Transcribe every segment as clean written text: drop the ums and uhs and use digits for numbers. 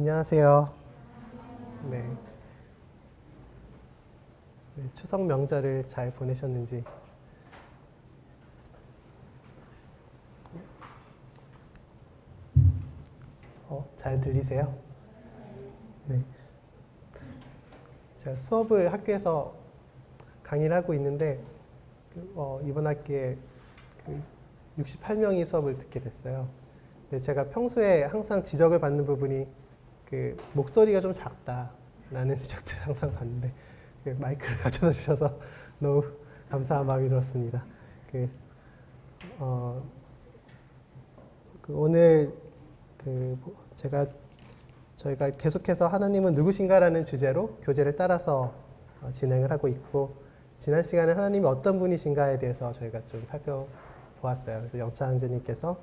안녕하세요. 네. 네, 추석 명절을 잘 보내셨는지. 잘 들리세요? 네. 제가 수업을 학교에서 강의를 하고 있는데, 이번 학기에 68명이 수업을 듣게 됐어요. 근데 제가 평소에 항상 지적을 받는 부분이 목소리가 좀 작다라는 지적들을 항상 받는데, 마이크를 가져다 주셔서 너무 감사한 마음이 들었습니다. 어, 오늘 저희가 계속해서 하나님은 누구신가라는 주제로 교재를 따라서 진행을 하고 있고, 지난 시간에 하나님이 어떤 분이신가에 대해서 저희가 좀 살펴보았어요. 그래서 영창제님께서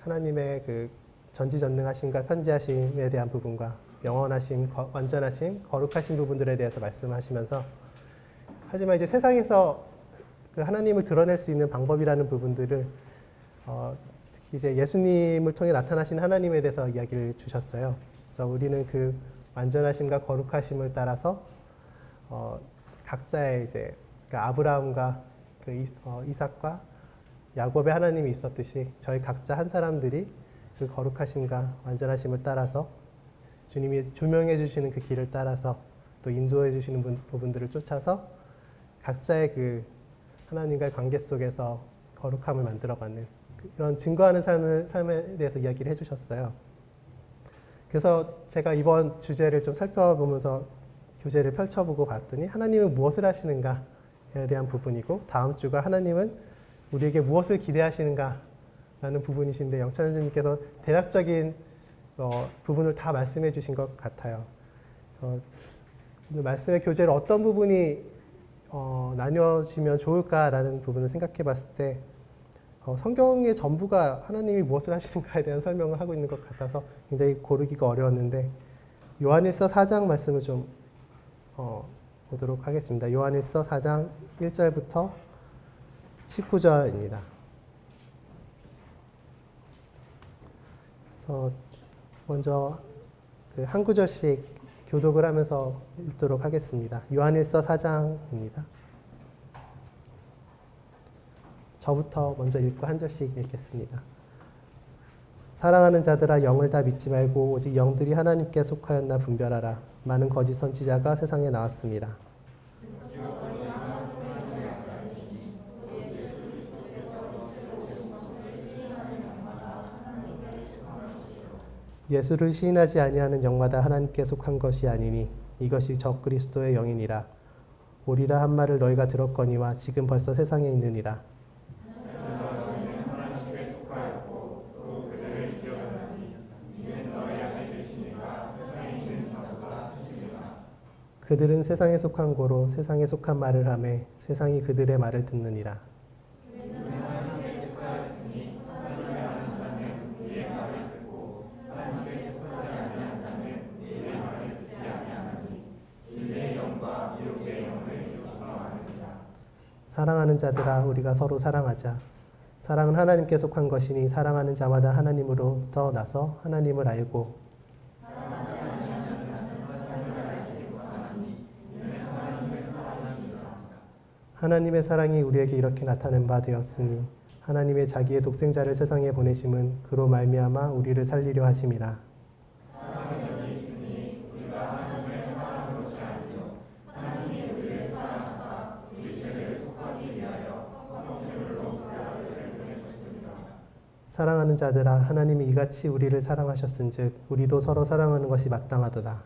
하나님의 전지전능하심과 편지하심에 대한 부분과 영원하심, 완전하심, 거룩하신 부분들에 대해서 말씀하시면서, 하지만 이제 세상에서 하나님을 드러낼 수 있는 방법이라는 부분들을 특히 이제 예수님을 통해 나타나신 하나님에 대해서 이야기를 주셨어요. 그래서 우리는 그 완전하심과 거룩하심을 따라서 각자의 이제 아브라함과 이삭과 야곱의 하나님이 있었듯이 저희 각자 한 사람들이 그 거룩하심과 완전하심을 따라서 주님이 조명해 주시는 그 길을 따라서 또 인도해 주시는 부분들을 쫓아서 각자의 하나님과의 관계 속에서 거룩함을 만들어가는 이런 증거하는 삶에 대해서 이야기를 해주셨어요. 그래서 제가 이번 주제를 좀 살펴보면서 교재를 펼쳐보고 봤더니 하나님은 무엇을 하시는가에 대한 부분이고, 다음 주가 하나님은 우리에게 무엇을 기대하시는가 라는 부분이신데, 영찬주님께서 대략적인 부분을 다 말씀해 주신 것 같아요. 그래서 오늘 말씀의 교재를 어떤 부분이 나뉘어지면 좋을까라는 부분을 생각해 봤을 때, 성경의 전부가 하나님이 무엇을 하시는가에 대한 설명을 하고 있는 것 같아서 굉장히 고르기가 어려웠는데, 요한일서 4장 말씀을 좀 보도록 하겠습니다. 요한일서 4장 1절부터 19절입니다. 그래서 먼저 한 구절씩 교독을 하면서 읽도록 하겠습니다. 요한일서 4장입니다. 저부터 먼저 읽고 한 절씩 읽겠습니다. 사랑하는 자들아, 영을 다 믿지 말고 오직 영들이 하나님께 속하였나 분별하라. 많은 거짓 선지자가 세상에 나왔습니다. 예수를 시인하지 아니하는 영마다 하나님께 속한 것이 아니니 이것이 적그리스도의 영이니라. 오리라 한 말을 너희가 들었거니와 지금 벌써 세상에 있느니라. 그들은 세상에 속한 고로 세상에 속한 말을 하매 세상이 그들의 말을 듣느니라. 사랑하는 자들아, 우리가 서로 사랑하자. 사랑은 하나님께 속한 것이니 사랑하는 자마다 하나님으로부터 나서 하나님을 알고, 하나님의 사랑이 우리에게 이렇게 나타낸 바 되었으니 하나님의 자기의 독생자를 세상에 보내심은 그로 말미암아 우리를 살리려 하심이라. 사랑하는 자들아, 하나님이 이같이 우리를 사랑하셨은즉 우리도 서로 사랑하는 것이 마땅하도다.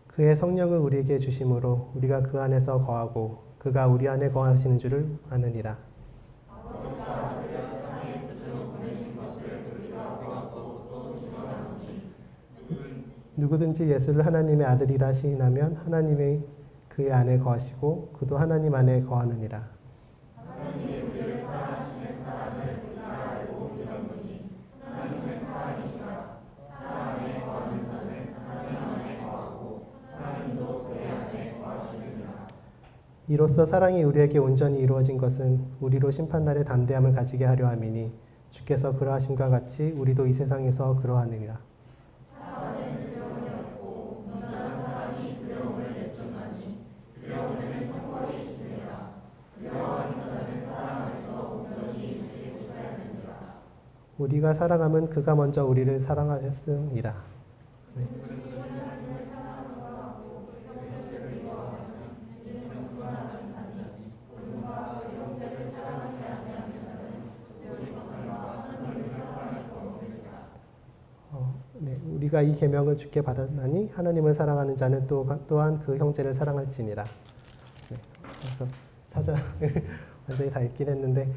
그의 성령을 우리에게 주심으로 우리가 그 안에서 거하고 그가 우리 안에 거하시는 줄을 아느니라. 누구든지 예수를 하나님의 아들이라 시인하면 하나님의 그의 안에 거하시고 그도 하나님 안에 거하느니라. 이로써 사랑이 우리에게 온전히 이루어진 것은 우리로 심판날의 담대함을 가지게 하려 함이니 주께서 그러하심과 같이 우리도 이 세상에서 그러하느니라. 우리가 사랑함은 그가 먼저 우리를 사랑하였음이라. 네. 네, 우리가 이 계명을 주께 받았나니 하나님을 사랑하는 자는 또한 그 형제를 사랑할지니라. 네, 그래서 사장을 완전히 다 읽긴 했는데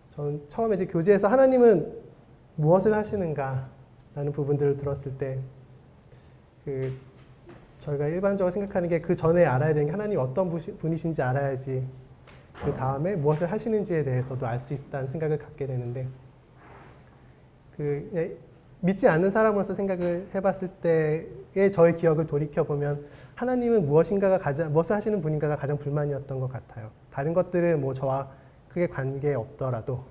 저는 처음에 이제 교제에서 하나님은 무엇을 하시는가라는 부분들을 들었을 때 저희가 일반적으로 생각하는 게 그 전에 알아야 되는 게 하나님 어떤 분이신지 알아야지 그 다음에 무엇을 하시는지에 대해서도 알 수 있다는 생각을 갖게 되는데 믿지 않는 사람으로서 생각을 해봤을 때의 저의 기억을 돌이켜보면 하나님은 무엇을 하시는 분인가가 가장 불만이었던 것 같아요. 다른 것들은 뭐 저와 크게 관계없더라도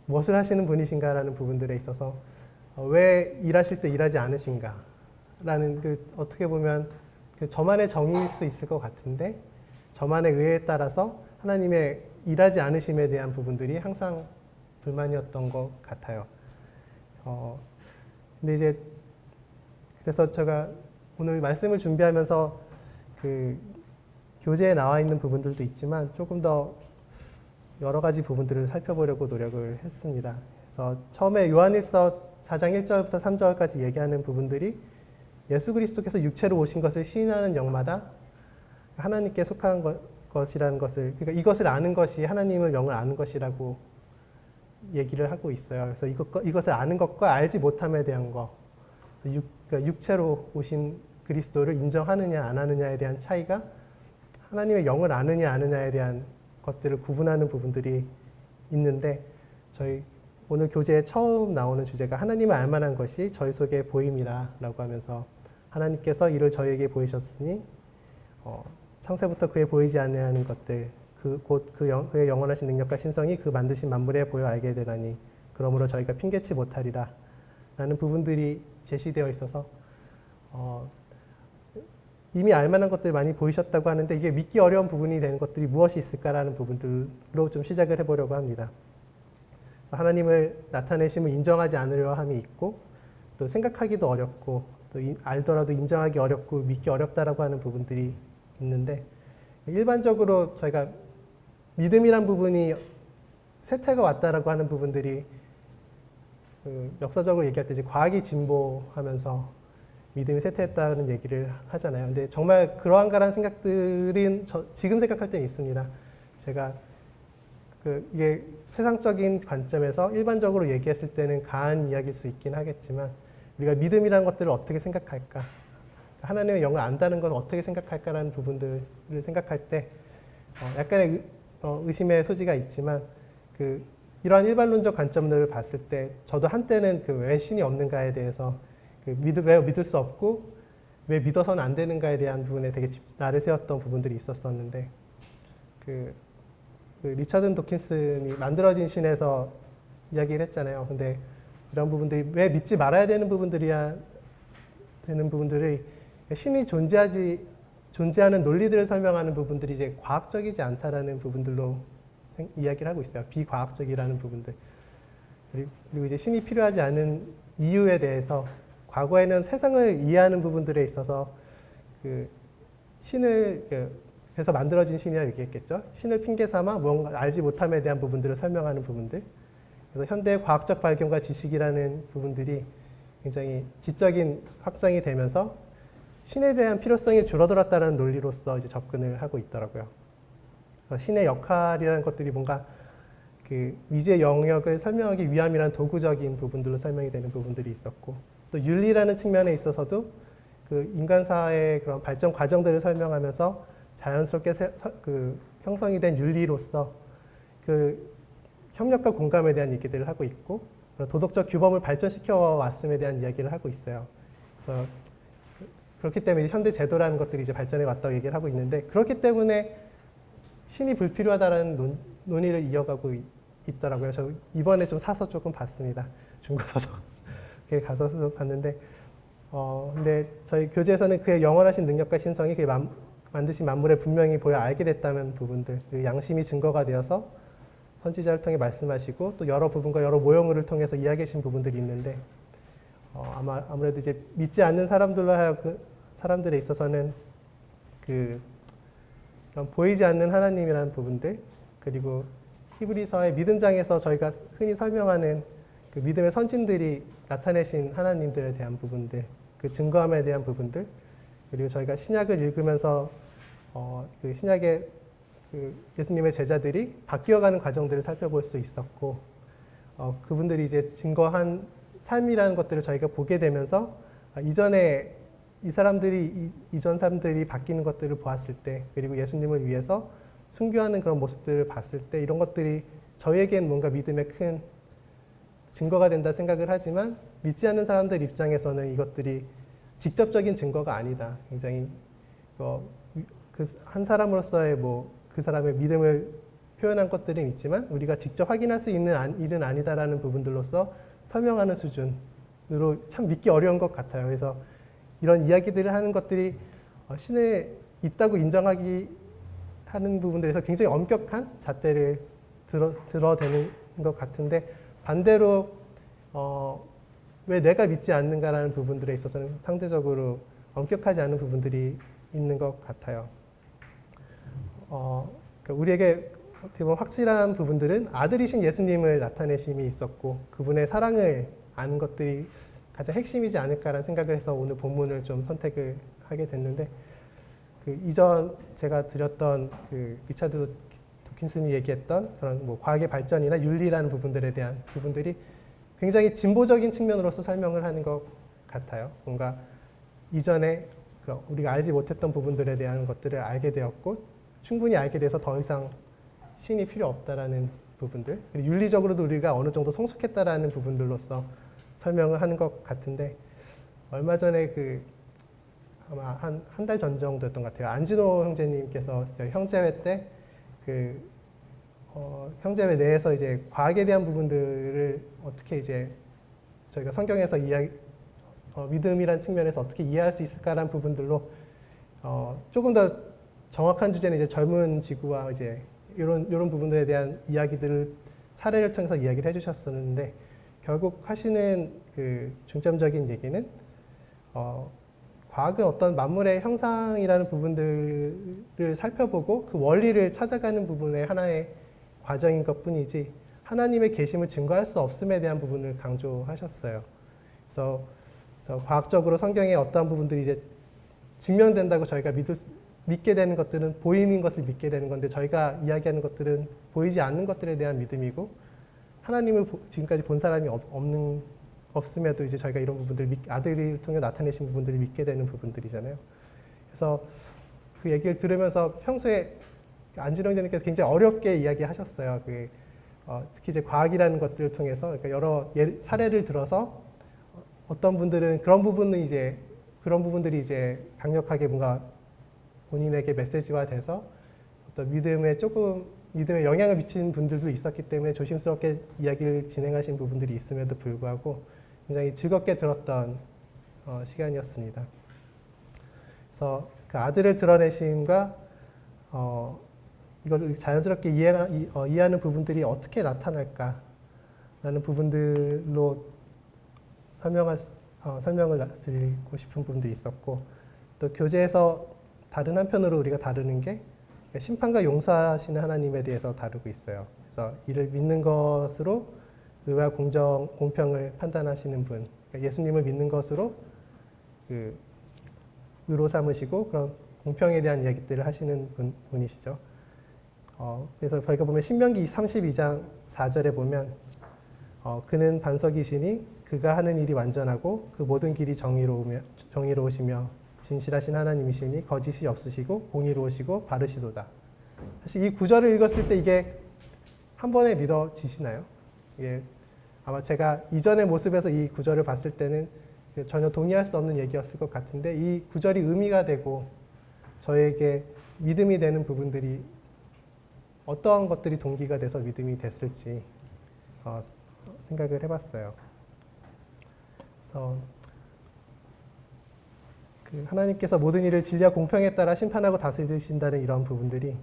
무엇을 하시는 분이신가라는 부분들에 있어서 왜 일하실 때 일하지 않으신가라는 어떻게 보면 저만의 정의일 수 있을 것 같은데 저만의 의에 따라서 하나님의 일하지 않으심에 대한 부분들이 항상 불만이었던 것 같아요. 근데 이제 그래서 제가 오늘 말씀을 준비하면서 교재에 나와 있는 부분들도 있지만 조금 더 여러 가지 부분들을 살펴보려고 노력을 했습니다. 그래서 처음에 요한일서 4장 1절부터 3절까지 얘기하는 부분들이 예수 그리스도께서 육체로 오신 것을 시인하는 영마다 하나님께 속한 것이라는 것을, 그러니까 이것을 아는 것이 하나님을 영을 아는 것이라고 얘기를 하고 있어요. 그래서 이것을 아는 것과 알지 못함에 대한 것, 그러니까 육체로 오신 그리스도를 인정하느냐 안 하느냐에 대한 차이가 하나님의 영을 아느냐 아느냐에 대한 것들을 구분하는 부분들이 있는데 저희 오늘 교재에 처음 나오는 주제가 하나님을 알만한 것이 저희 속에 보임이라 라고 하면서 하나님께서 이를 저희에게 보이셨으니 창세부터 그에 보이지 않는 것들 그의 영원하신 능력과 신성이 그 만드신 만물에 보여 알게 되다니 그러므로 저희가 핑계치 못하리라 라는 부분들이 제시되어 있어서 이미 알만한 것들 많이 보이셨다고 하는데 이게 믿기 어려운 부분이 되는 것들이 무엇이 있을까라는 부분들로 좀 시작을 해보려고 합니다. 하나님을 나타내심을 인정하지 않으려 함이 있고 또 생각하기도 어렵고 또 알더라도 인정하기 어렵고 믿기 어렵다라고 하는 부분들이 있는데 일반적으로 저희가 믿음이란 부분이 쇠퇴가 왔다라고 하는 부분들이 역사적으로 얘기할 때 이제 과학이 진보하면서 믿음이 쇠퇴했다는 얘기를 하잖아요. 근데 정말 그러한가라는 생각들은 지금 생각할 때는 있습니다. 제가 이게 세상적인 관점에서 일반적으로 얘기했을 때는 가한 이야기일 수 있긴 하겠지만 우리가 믿음이라는 것들을 어떻게 생각할까? 하나님의 영을 안다는 건 어떻게 생각할까라는 부분들을 생각할 때 약간의 의심의 소지가 있지만 이러한 일반론적 관점들을 봤을 때 저도 한때는 왜 신이 없는가에 대해서 왜 믿을 수 없고 왜 믿어서는 안 되는가에 대한 부분에 되게 나를 세웠던 부분들이 있었었는데 리처드 도킨슨이 만들어진 신에서 이야기를 했잖아요. 근데 이런 부분들이 왜 믿지 말아야 되는 부분들이 신이 존재하는 논리들을 설명하는 부분들이 이제 과학적이지 않다라는 부분들로 이야기를 하고 있어요. 비과학적이라는 부분들. 그리고 이제 신이 필요하지 않은 이유에 대해서 과거에는 세상을 이해하는 부분들에 있어서 신을 그래서 만들어진 신이라고 얘기했겠죠. 신을 핑계 삼아 무언가 알지 못함에 대한 부분들을 설명하는 부분들. 그래서 현대의 과학적 발견과 지식이라는 부분들이 굉장히 지적인 확장이 되면서 신에 대한 필요성이 줄어들었다는 논리로서 이제 접근을 하고 있더라고요. 신의 역할이라는 것들이 뭔가 미지의 영역을 설명하기 위함이라는 도구적인 부분들로 설명이 되는 부분들이 있었고 또 윤리라는 측면에 있어서도 인간사의 그런 발전 과정들을 설명하면서 자연스럽게 형성이 된 윤리로서 협력과 공감에 대한 얘기들을 하고 있고 도덕적 규범을 발전시켜 왔음에 대한 이야기를 하고 있어요. 그래서 그렇기 때문에 현대 제도라는 것들이 이제 발전해 왔다고 얘기를 하고 있는데 그렇기 때문에 신이 불필요하다라는 논의를 이어가고 있더라고요. 저 이번에 좀 사서 조금 봤습니다. 중고서점 가서 봤는데 근데 저희 교재에서는 그의 영원하신 능력과 신성이 그의 만드신 만물에 분명히 보여 알게 됐다는 부분들, 그리고 양심이 증거가 되어서 선지자를 통해 말씀하시고 또 여러 부분과 여러 모형을 통해서 이야기하신 부분들이 있는데 아무래도 이제 믿지 않는 사람들에 있어서는 그런 보이지 않는 하나님이라는 부분들, 그리고 히브리서의 믿음장에서 저희가 흔히 설명하는 그 믿음의 선진들이 나타내신 하나님들에 대한 부분들, 그 증거함에 대한 부분들, 그리고 저희가 신약을 읽으면서 그 신약의 그 예수님의 제자들이 바뀌어가는 과정들을 살펴볼 수 있었고 그분들이 이제 증거한 삶이라는 것들을 저희가 보게 되면서 이전에 이전 사람들이 바뀌는 것들을 보았을 때, 그리고 예수님을 위해서 순교하는 그런 모습들을 봤을 때 이런 것들이 저희에겐 뭔가 믿음의 큰 증거가 된다 생각을 하지만 믿지 않는 사람들 입장에서는 이것들이 직접적인 증거가 아니다. 굉장히 그 한 사람으로서의 그 사람의 믿음을 표현한 것들은 있지만 우리가 직접 확인할 수 있는 일은 아니다라는 부분들로서 설명하는 수준으로 참 믿기 어려운 것 같아요. 그래서 이런 이야기들을 하는 것들이 신에 있다고 인정하기 하는 부분들에서 굉장히 엄격한 잣대를 들어대는 것 같은데 반대로 왜 내가 믿지 않는가라는 부분들에 있어서는 상대적으로 엄격하지 않은 부분들이 있는 것 같아요. 그러니까 우리에게 어떻게 보면 확실한 부분들은 아들이신 예수님을 나타내심이 있었고 그분의 사랑을 아는 것들이 가장 핵심이지 않을까라는 생각을 해서 오늘 본문을 좀 선택을 하게 됐는데 그 이전 제가 드렸던 그 리차드 도킨슨이 얘기했던 그런 과학의 발전이나 윤리라는 부분들에 대한 부분들이 굉장히 진보적인 측면으로서 설명을 하는 것 같아요. 뭔가 이전에 우리가 알지 못했던 부분들에 대한 것들을 알게 되었고 충분히 알게 돼서 더 이상 신이 필요 없다라는 부분들, 그리고 윤리적으로도 우리가 어느 정도 성숙했다라는 부분들로서 설명을 하는 것 같은데 얼마 전에 아마 한 달 전 정도였던 것 같아요. 안진호 형제님께서 형제회 때 형제회 내에서 이제 과학에 대한 부분들을 어떻게 이제 저희가 성경에서 믿음이란 측면에서 어떻게 이해할 수 있을까라는 부분들로 조금 더 정확한 주제는 이제 젊은 지구와 이제 이런 부분들에 대한 이야기들을 사례를 통해서 이야기를 해주셨었는데 결국 하시는 그 중점적인 얘기는 과학은 어떤 만물의 형상이라는 부분들을 살펴보고 그 원리를 찾아가는 부분의 하나의 과정인 것뿐이지 하나님의 계심을 증거할 수 없음에 대한 부분을 강조하셨어요. 그래서 과학적으로 성경의 어떠한 부분들이 이제 증명된다고 저희가 믿게 되는 것들은 보이는 것을 믿게 되는 건데 저희가 이야기하는 것들은 보이지 않는 것들에 대한 믿음이고 하나님을 지금까지 본 사람이 없음에도 이제 저희가 이런 부분들을 아들을 통해 나타내신 부분들을 믿게 되는 부분들이잖아요. 그래서 그 얘기를 들으면서 평소에 안진호 형제님께서 굉장히 어렵게 이야기하셨어요. 특히 이제 과학이라는 것들을 통해서 그러니까 여러 사례를 들어서 어떤 분들은 그런 부분들이 이제 강력하게 뭔가 본인에게 메시지화 돼서 어떤 믿음에 영향을 미치는 분들도 있었기 때문에 조심스럽게 이야기를 진행하신 부분들이 있음에도 불구하고 굉장히 즐겁게 들었던 시간이었습니다. 그래서 그 아들을 드러내심과 이걸 자연스럽게 이해하는 부분들이 어떻게 나타날까라는 부분들로 설명을 드리고 싶은 부분들이 있었고 또 교재에서 다른 한편으로 우리가 다루는 게 심판과 용서하시는 하나님에 대해서 다루고 있어요. 그래서 이를 믿는 것으로 의와 공평을 판단하시는 분, 그러니까 예수님을 믿는 것으로 의로 삼으시고 그런 공평에 대한 이야기들을 하시는 분이시죠. 그래서 저희가 보면 신명기 32장 4절에 보면 그는 반석이시니 그가 하는 일이 완전하고 그 모든 길이 정의로우시며 진실하신 하나님이시니 거짓이 없으시고 공의로우시고 바르시도다. 사실 이 구절을 읽었을 때 이게 한 번에 믿어지시나요? 이게 아마 제가 이전의 모습에서 이 구절을 봤을 때는 전혀 동의할 수 없는 얘기였을 것 같은데 이 구절이 의미가 되고 저에게 믿음이 되는 부분들이 어떠한 것들이 동기가 돼서 믿음이 됐을지 생각을 해봤어요. 그래서 하나님께서 모든 일을 진리와 공평에 따라 심판하고 다스리신다는 이런 부분들이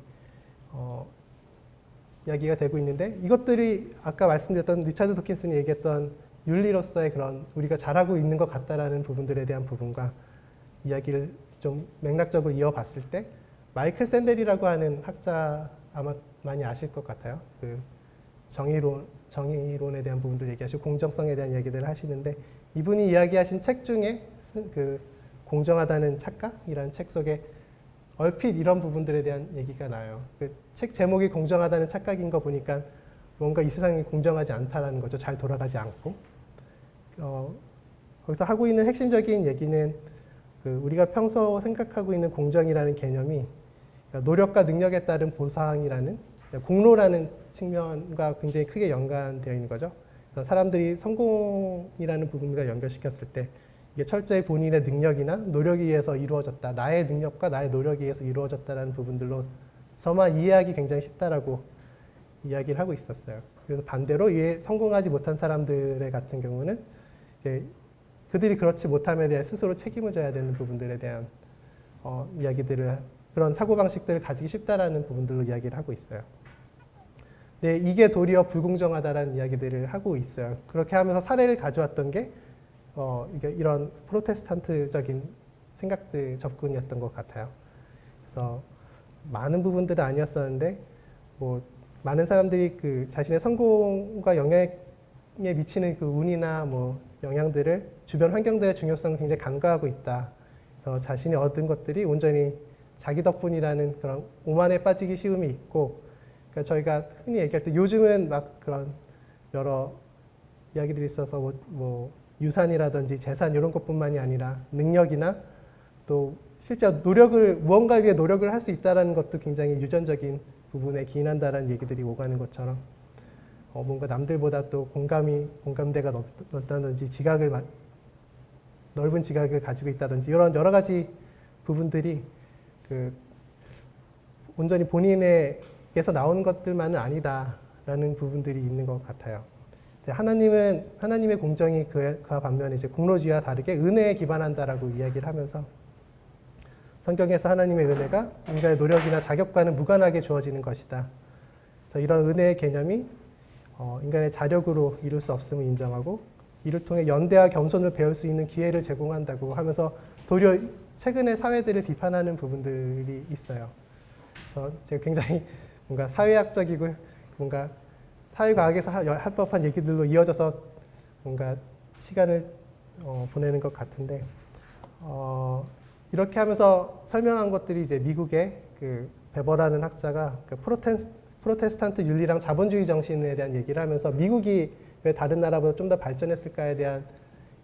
이야기가 되고 있는데 이것들이 아까 말씀드렸던 리차드 도킨슨이 얘기했던 윤리로서의 그런 우리가 잘하고 있는 것 같다라는 부분들에 대한 부분과 이야기를 좀 맥락적으로 이어봤을 때 마이클 샌델이라고 하는 학자 아마 많이 아실 것 같아요. 그 정의론에 대한 부분들 얘기하시고 공정성에 대한 이야기들을 하시는데 이분이 이야기하신 책 중에 그 공정하다는 착각이라는 책 속에 얼핏 이런 부분들에 대한 얘기가 나요. 그 책 제목이 공정하다는 착각인 거 보니까 뭔가 이 세상이 공정하지 않다라는 거죠. 잘 돌아가지 않고. 거기서 하고 있는 핵심적인 얘기는 우리가 평소 생각하고 있는 공정이라는 개념이 노력과 능력에 따른 보상이라는 공로라는 측면과 굉장히 크게 연관되어 있는 거죠. 그래서 사람들이 성공이라는 부분과 연결시켰을 때 이게 철저히 본인의 능력이나 노력에 의해서 이루어졌다. 나의 능력과 나의 노력에 의해서 이루어졌다라는 부분들로서만 이해하기 굉장히 쉽다라고 이야기를 하고 있었어요. 그래서 반대로 이에 성공하지 못한 사람들의 같은 경우는 그들이 그렇지 못함에 대해 스스로 책임을 져야 되는 부분들에 대한 이야기들을 그런 사고방식들을 가지기 쉽다라는 부분들로 이야기를 하고 있어요. 네, 이게 도리어 불공정하다라는 이야기들을 하고 있어요. 그렇게 하면서 사례를 가져왔던 게 이게 이런 프로테스탄트적인 생각들 접근이었던 것 같아요. 그래서 많은 부분들은 아니었었는데 뭐 많은 사람들이 그 자신의 성공과 영향에 미치는 그 운이나 뭐 영향들을 주변 환경들의 중요성을 굉장히 간과하고 있다. 그래서 자신이 얻은 것들이 온전히 자기 덕분이라는 그런 오만에 빠지기 쉬움이 있고, 그러니까 저희가 흔히 얘기할 때 요즘은 막 그런 여러 이야기들이 있어서 뭐 유산이라든지 재산 이런 것뿐만이 아니라 능력이나 또 실제 무언가 위해 노력을 할 수 있다는 것도 굉장히 유전적인 부분에 기인한다라는 얘기들이 오가는 것처럼 뭔가 남들보다 또 공감대가 넓다든지 넓은 지각을 가지고 있다든지 이런 여러 가지 부분들이 온전히 본인에게서 나오는 것들만은 아니다라는 부분들이 있는 것 같아요. 하나님의 공정이 그와 반면에 이제 공로주의와 다르게 은혜에 기반한다라고 이야기를 하면서 성경에서 하나님의 은혜가 인간의 노력이나 자격과는 무관하게 주어지는 것이다. 그래서 이런 은혜의 개념이 인간의 자력으로 이룰 수 없음을 인정하고 이를 통해 연대와 겸손을 배울 수 있는 기회를 제공한다고 하면서 도리어 최근의 사회들을 비판하는 부분들이 있어요. 그래서 제가 굉장히 뭔가 사회학적이고 뭔가 사회과학에서 할 법한 얘기들로 이어져서 뭔가 시간을 보내는 것 같은데 이렇게 하면서 설명한 것들이 이제 미국의 그 베버라는 학자가 그 프로테스탄트 윤리랑 자본주의 정신에 대한 얘기를 하면서 미국이 왜 다른 나라보다 좀 더 발전했을까에 대한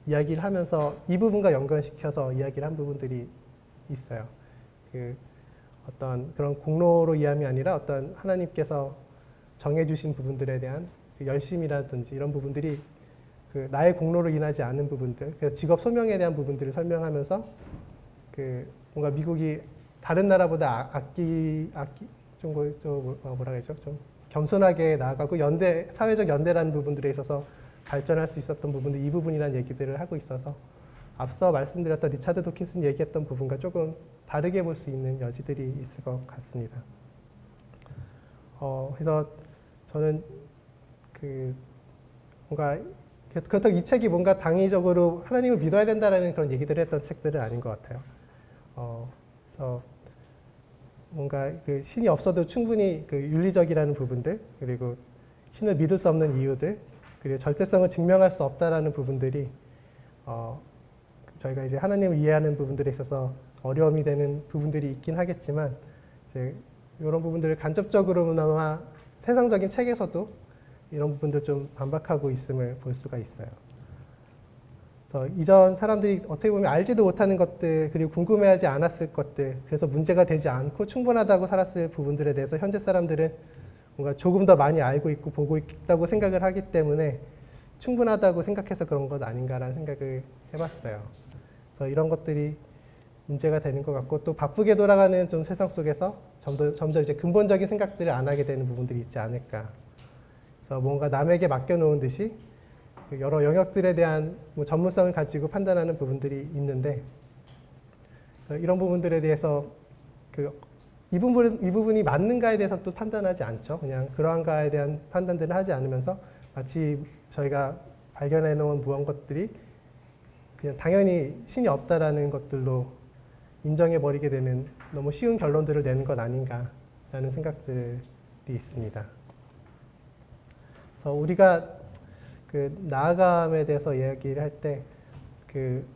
이야기를 하면서 이 부분과 연관시켜서 이야기를 한 부분들이 있어요. 어떤 그런 공로로 이함이 아니라 어떤 하나님께서 정해주신 부분들에 대한 열심이라든지 이런 부분들이 나의 공로로 인하지 않은 부분들, 그래서 직업 소명에 대한 부분들을 설명하면서 뭔가 미국이 다른 나라보다 좀 겸손하게 나아가고 사회적 연대라는 부분들에 있어서 발전할 수 있었던 부분들, 이 부분이라는 얘기들을 하고 있어서 앞서 말씀드렸던 리차드 도킨슨 얘기했던 부분과 조금 다르게 볼 수 있는 여지들이 있을 것 같습니다. 그래서 저는 뭔가 그렇다고 이 책이 뭔가 당위적으로 하나님을 믿어야 된다라는 그런 얘기들을 했던 책들은 아닌 것 같아요. 그래서 뭔가 신이 없어도 충분히 윤리적이라는 부분들, 그리고 신을 믿을 수 없는 이유들, 그리고 절대성을 증명할 수 없다라는 부분들이 저희가 이제 하나님을 이해하는 부분들에 있어서 어려움이 되는 부분들이 있긴 하겠지만 이제 이런 부분들을 간접적으로나마 세상적인 책에서도 이런 부분들 좀 반박하고 있음을 볼 수가 있어요. 그래서 이전 사람들이 어떻게 보면 알지도 못하는 것들, 그리고 궁금해하지 않았을 것들, 그래서 문제가 되지 않고 충분하다고 살았을 부분들에 대해서 현재 사람들은 뭔가 조금 더 많이 알고 있고 보고 있다고 생각을 하기 때문에 충분하다고 생각해서 그런 것 아닌가라는 생각을 해봤어요. 그래서 이런 것들이 문제가 되는 것 같고 또 바쁘게 돌아가는 좀 세상 속에서 점점 이제 근본적인 생각들을 안 하게 되는 부분들이 있지 않을까. 그래서 뭔가 남에게 맡겨놓은 듯이 그 여러 영역들에 대한 뭐 전문성을 가지고 판단하는 부분들이 있는데 이런 부분들에 대해서 이 부분이 맞는가에 대해서 또 판단하지 않죠. 그냥 그러한가에 대한 판단들을 하지 않으면서 마치 저희가 발견해 놓은 무언가들이 그냥 당연히 신이 없다라는 것들로 인정해 버리게 되는 너무 쉬운 결론들을 내는 것 아닌가라는 생각들이 있습니다. 그래서 우리가 그 나아감에 대해서 이야기를 할 때 그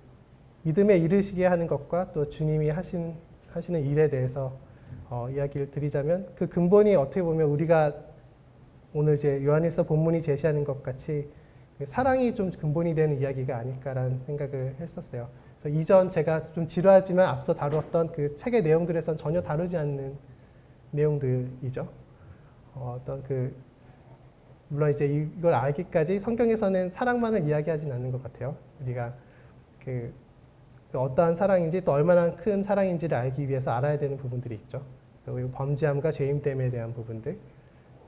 믿음에 이르시게 하는 것과 또 주님이 하시는 일에 대해서 이야기를 드리자면 그 근본이 어떻게 보면 우리가 오늘 이제 요한일서 본문이 제시하는 것 같이 사랑이 좀 근본이 되는 이야기가 아닐까라는 생각을 했었어요. 그래서 이전 제가 좀 지루하지만 앞서 다루었던 그 책의 내용들에선 전혀 다루지 않는 내용들이죠. 어떤 물론 이제 이걸 알기까지 성경에서는 사랑만을 이야기하진 않는 것 같아요. 우리가 그 어떠한 사랑인지 또 얼마나 큰 사랑인지를 알기 위해서 알아야 되는 부분들이 있죠. 그리고 범죄함과 죄임됨에 대한 부분들,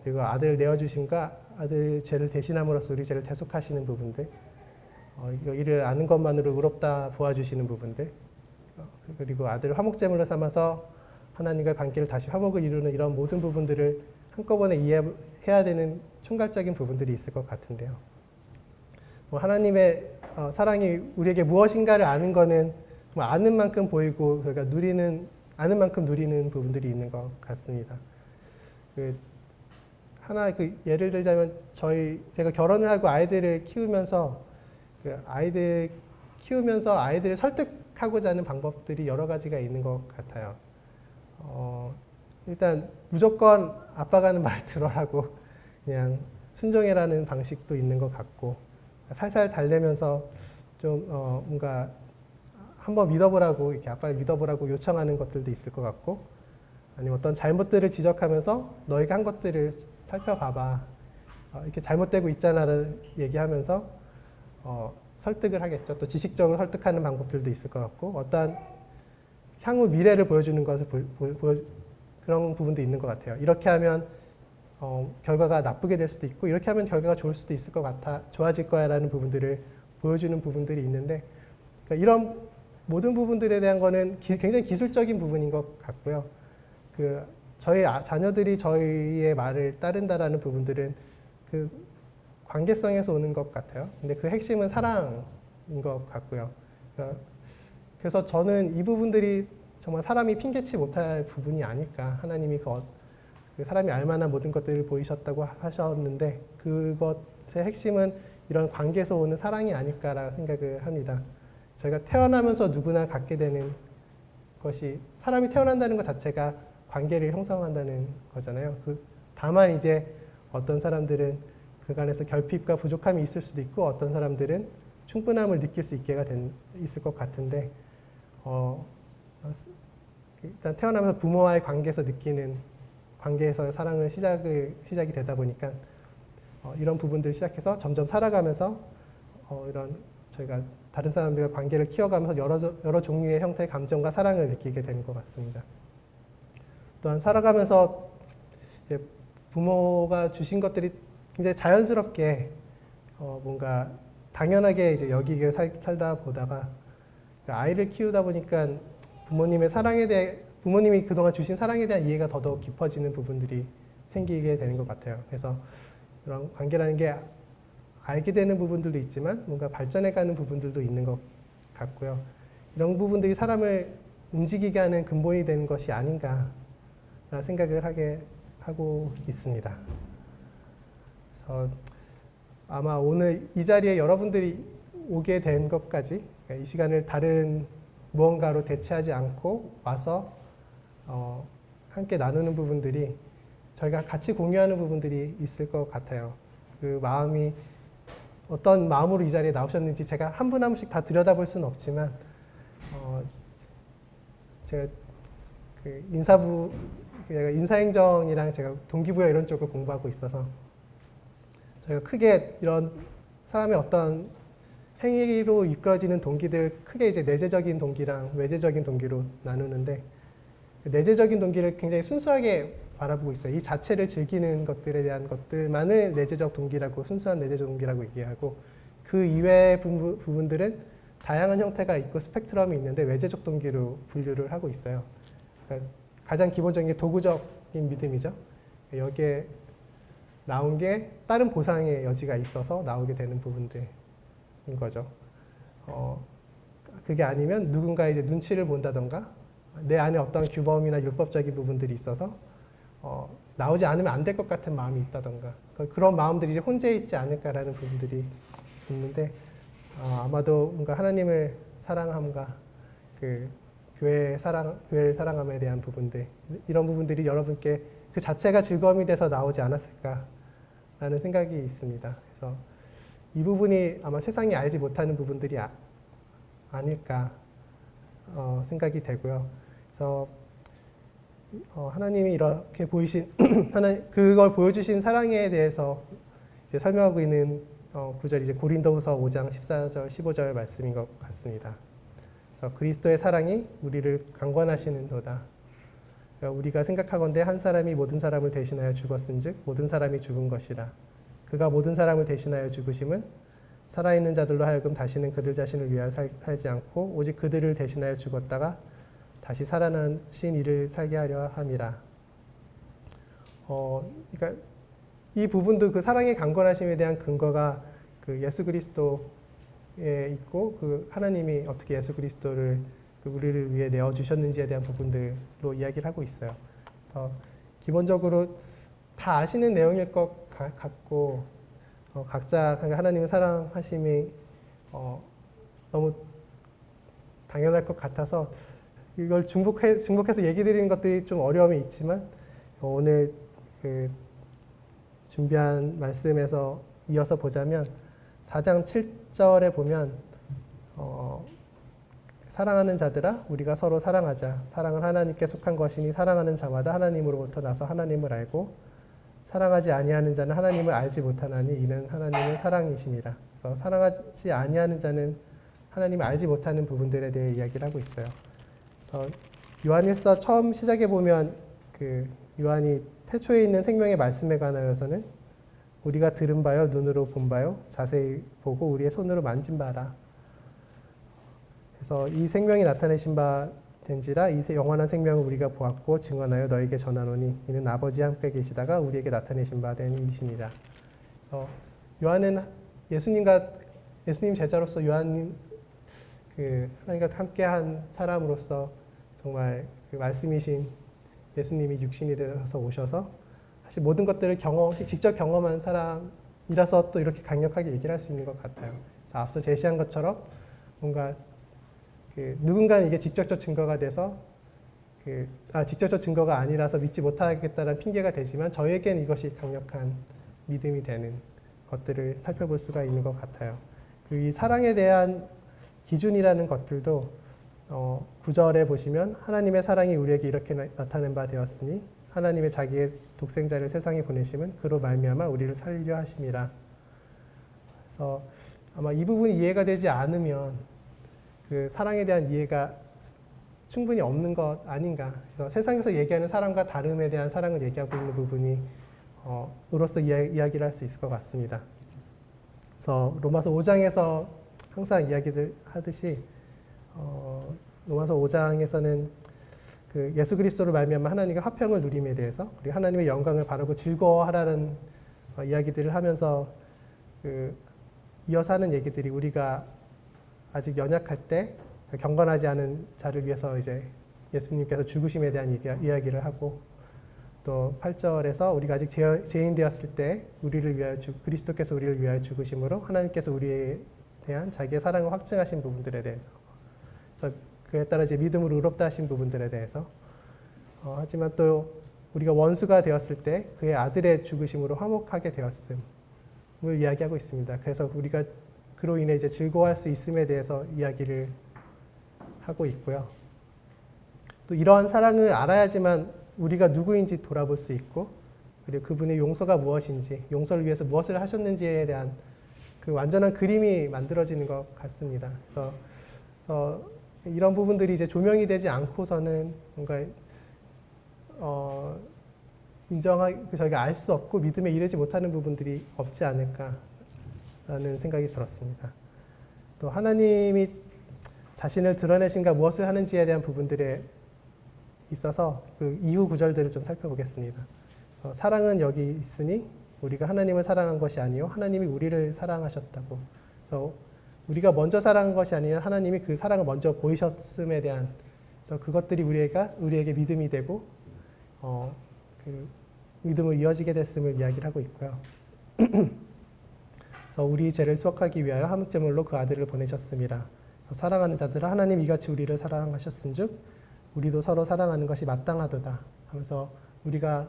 그리고 아들 내어주심과 아들 죄를 대신함으로써 우리 죄를 대속하시는 부분들, 이를 아는 것만으로 의롭다 보아주시는 부분들, 그리고 아들을 화목제물로 삼아서 하나님과 관계를 다시 화목을 이루는 이런 모든 부분들을 한꺼번에 이해해야 되는 총괄적인 부분들이 있을 것 같은데요. 하나님의 사랑이 우리에게 무엇인가를 아는 거는 아는 만큼 보이고 그러니까 아는 만큼 누리는 부분들이 있는 것 같습니다. 하나 예를 들자면 제가 결혼을 하고 아이들을 키우면서 아이들을 설득하고자 하는 방법들이 여러 가지가 있는 것 같아요. 일단 무조건 아빠가 하는 말 들어라고 그냥 순종해라는 방식도 있는 것 같고 살살 달래면서 좀 뭔가 한번 믿어보라고 이렇게 아빠를 믿어보라고 요청하는 것들도 있을 것 같고 아니면 어떤 잘못들을 지적하면서 너희가 한 것들을 살펴봐봐 이렇게 잘못되고 있잖아를 얘기하면서 설득을 하겠죠. 또 지식적으로 설득하는 방법들도 있을 것 같고 어떠한 향후 미래를 보여주는 것을 그런 부분도 있는 것 같아요. 이렇게 하면 결과가 나쁘게 될 수도 있고 이렇게 하면 결과가 좋을 수도 있을 것 같아 좋아질 거야 라는 부분들을 보여주는 부분들이 있는데 그러니까 이런 모든 부분들에 대한 거는 굉장히 기술적인 부분인 것 같고요. 저희 자녀들이 저희의 말을 따른다라는 부분들은 그 관계성에서 오는 것 같아요. 근데 그 핵심은 사랑인 것 같고요. 그래서 저는 이 부분들이 정말 사람이 핑계치 못할 부분이 아닐까. 하나님이 그 사람이 알만한 모든 것들을 보이셨다고 하셨는데 그것의 핵심은 이런 관계에서 오는 사랑이 아닐까라 생각을 합니다. 저희가 태어나면서 누구나 갖게 되는 것이 사람이 태어난다는 것 자체가 관계를 형성한다는 거잖아요. 다만 이제 어떤 사람들은 그간에서 결핍과 부족함이 있을 수도 있고 어떤 사람들은 충분함을 느낄 수 있게 있을 것 같은데 일단 태어나면서 부모와의 관계에서 느끼는 관계에서의 사랑을 시작이 되다 보니까 이런 부분들을 시작해서 점점 살아가면서 이런 저희가 다른 사람들과 관계를 키워가면서 여러 종류의 형태의 감정과 사랑을 느끼게 되는 것 같습니다. 또한 살아가면서 이제 부모가 주신 것들이 굉장히 자연스럽게 뭔가 당연하게 이제 여기게 살다 보다가 아이를 키우다 보니까 부모님이 그동안 주신 사랑에 대한 이해가 더더욱 깊어지는 부분들이 생기게 되는 것 같아요. 그래서 이런 관계라는 게 알게 되는 부분들도 있지만 뭔가 발전해가는 부분들도 있는 것 같고요. 이런 부분들이 사람을 움직이게 하는 근본이 되는 것이 아닌가 생각을 하고 있습니다. 그래서 아마 오늘 이 자리에 여러분들이 오게 된 것까지 이 시간을 다른 무언가로 대체하지 않고 와서 함께 나누는 부분들이 저희가 같이 공유하는 부분들이 있을 것 같아요. 그 마음이 어떤 마음으로 이 자리에 나오셨는지 제가 한 분 한 분씩 다 들여다볼 수는 없지만 제가 인사행정이랑 제가 동기부여 이런 쪽을 공부하고 있어서 저희가 크게 이런 사람의 어떤 행위로 이끌어지는 동기들 크게 이제 내재적인 동기랑 외재적인 동기로 나누는데 내재적인 동기를 굉장히 순수하게 바라보고 있어요. 이 자체를 즐기는 것들에 대한 것들만을 내재적 동기라고 순수한 내재적 동기라고 얘기하고 그 이외의 부분들은 다양한 형태가 있고 스펙트럼이 있는데 외재적 동기로 분류를 하고 있어요. 그러니까 가장 기본적인 게 도구적인 믿음이죠. 여기에 나온 게 다른 보상의 여지가 있어서 나오게 되는 부분들인 거죠. 그게 아니면 누군가 이제 눈치를 본다던가 내 안에 어떤 규범이나 율법적인 부분들이 있어서 나오지 않으면 안 될 것 같은 마음이 있다던가 그런 마음들이 이제 혼재 있지 않을까라는 부분들이 있는데 아마도 뭔가 하나님을 사랑함과 그 교회를 사랑함에 대한 부분들 이런 부분들이 여러분께 그 자체가 즐거움이 돼서 나오지 않았을까라는 생각이 있습니다. 그래서 이 부분이 아마 세상이 알지 못하는 부분들이 아닐까 생각이 되고요. 그래서 하나님이 이렇게 보이신 그걸 보여주신 사랑에 대해서 이제 설명하고 있는 구절이 이제 고린도후서 5장 14절 15절 말씀인 것 같습니다. 그래서 그리스도의 사랑이 우리를 강권하시는도다. 그러니까 우리가 생각하건대 한 사람이 모든 사람을 대신하여 죽었은즉 모든 사람이 죽은 것이라. 그가 모든 사람을 대신하여 죽으심은 살아있는 자들로 하여금 다시는 그들 자신을 위하여 살지 않고 오직 그들을 대신하여 죽었다가 다시 살아나신 이를 살게 하려 함이라. 그러니까 이 부분도 그 사랑의 강권하심에 대한 근거가 그 예수 그리스도에 있고 그 하나님이 어떻게 예수 그리스도를 우리를 위해 내어 주셨는지에 대한 부분들로 이야기를 하고 있어요. 그래서 기본적으로 다 아시는 내용일 것 같고 각자 하나님을 사랑하심이 너무 당연할 것 같아서 이걸 중복해서 얘기 드리는 것들이 좀 어려움이 있지만 오늘 그 준비한 말씀에서 이어서 보자면 4장 7절에 보면 사랑하는 자들아 우리가 서로 사랑하자. 사랑은 하나님께 속한 것이니 사랑하는 자마다 하나님으로부터 나서 하나님을 알고 사랑하지 아니하는 자는 하나님을 알지 못하나니 이는 하나님은 사랑이심이라. 그래서 사랑하지 아니하는 자는 하나님을 알지 못하는 부분들에 대해 이야기를 하고 있어요. 그래서 요한일서 처음 시작해 보면 그 요한이 태초에 있는 생명의 말씀에 관하여서는 우리가 들은 바요 눈으로 본 바요 자세히 보고 우리의 손으로 만진 바라. 그래서 이 생명이 나타내신 바 된지라 이 영원한 생명을 우리가 보았고 증언하여 너에게 전하노니 이는 아버지와 함께 계시다가 우리에게 나타내신 바 된 이시니라. 요한은 예수님 제자로서 요한님 그 하나님과 함께한 사람으로서 정말 그 말씀이신 예수님이 육신이 되어서 오셔서 사실 모든 것들을 직접 경험한 사람이라서 또 이렇게 강력하게 얘기를 할 수 있는 것 같아요. 그래서 앞서 제시한 것처럼 뭔가 누군가는 이게 직접적 증거가 돼서 직접적 증거가 아니라서 믿지 못하겠다는 핑계가 되지만 저에겐 이것이 강력한 믿음이 되는 것들을 살펴볼 수가 있는 것 같아요. 이 사랑에 대한 기준이라는 것들도 9절에 보시면 하나님의 사랑이 우리에게 이렇게 나타낸 바 되었으니 하나님의 자기의 독생자를 세상에 보내심은 그로 말미암아 우리를 살리려 하심이라. 그래서 아마 이 부분이 이해가 되지 않으면 그 사랑에 대한 이해가 충분히 없는 것 아닌가. 그래서 세상에서 얘기하는 사랑과 다름에 대한 사랑을 얘기하고 있는 부분이 으로서 이야기를 할 수 있을 것 같습니다. 그래서 로마서 5장에서 항상 이야기를 하듯이 로마서 5장에서는 그 예수 그리스도를 말미암아 하나님과 화평을 누림에 대해서 그리고 하나님의 영광을 바라고 즐거워하라는 이야기들을 하면서 이어서 하는 얘기들이 우리가 아직 연약할 때 경건하지 않은 자를 위해서 이제 예수님께서 죽으심에 대한 이야기를 하고 또 8절에서 우리가 아직 죄인 되었을 때 그리스도께서 우리를 위하여 죽으심으로 하나님께서 우리에 대한 자기의 사랑을 확증하신 부분들에 대해서 그래서 그에 따라 이제 믿음으로 의롭다 하신 부분들에 대해서 하지만 또 우리가 원수가 되었을 때 그의 아들의 죽으심으로 화목하게 되었음을 이야기하고 있습니다. 그래서 우리가 그로 인해 이제 즐거워할 수 있음에 대해서 이야기를 하고 있고요. 또 이러한 사랑을 알아야지만 우리가 누구인지 돌아볼 수 있고 그리고 그분의 용서가 무엇인지 용서를 위해서 무엇을 하셨는지에 대한 그 완전한 그림이 만들어지는 것 같습니다. 그래서 이런 부분들이 이제 조명이 되지 않고서는 뭔가 저희가 알 수 없고 믿음에 이르지 못하는 부분들이 없지 않을까라는 생각이 들었습니다. 또 하나님이 자신을 드러내신가 무엇을 하는지에 대한 부분들에 있어서 그 이후 구절들을 좀 살펴보겠습니다. 사랑은 여기 있으니 우리가 하나님을 사랑한 것이 아니요 하나님이 우리를 사랑하셨다고. 그래서 우리가 먼저 사랑한 것이 아니라 하나님이 그 사랑을 먼저 보이셨음에 대한 그것들이 우리에게 믿음이 되고 그 믿음으로 이어지게 됐음을 이야기를 하고 있고요. 그래서 우리 죄를 수억하기 위하여 화목제물로 그 아들을 보내셨음이라. 사랑하는 자들아 하나님 이같이 우리를 사랑하셨은즉 우리도 서로 사랑하는 것이 마땅하도다 하면서 우리가